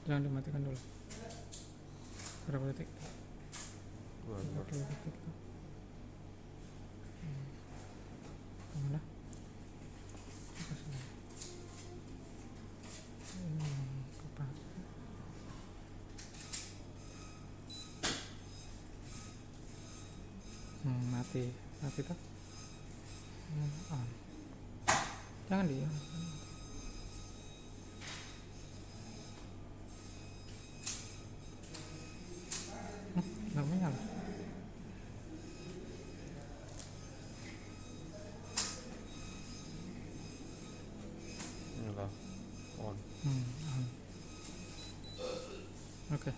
Jangan dimatikan dulu. Berapa detik? 20 detik tuh. Mana? Kapan? Mati tuh. On. Jangan dia. Nggak menyala. Ini lah on. On. Oke.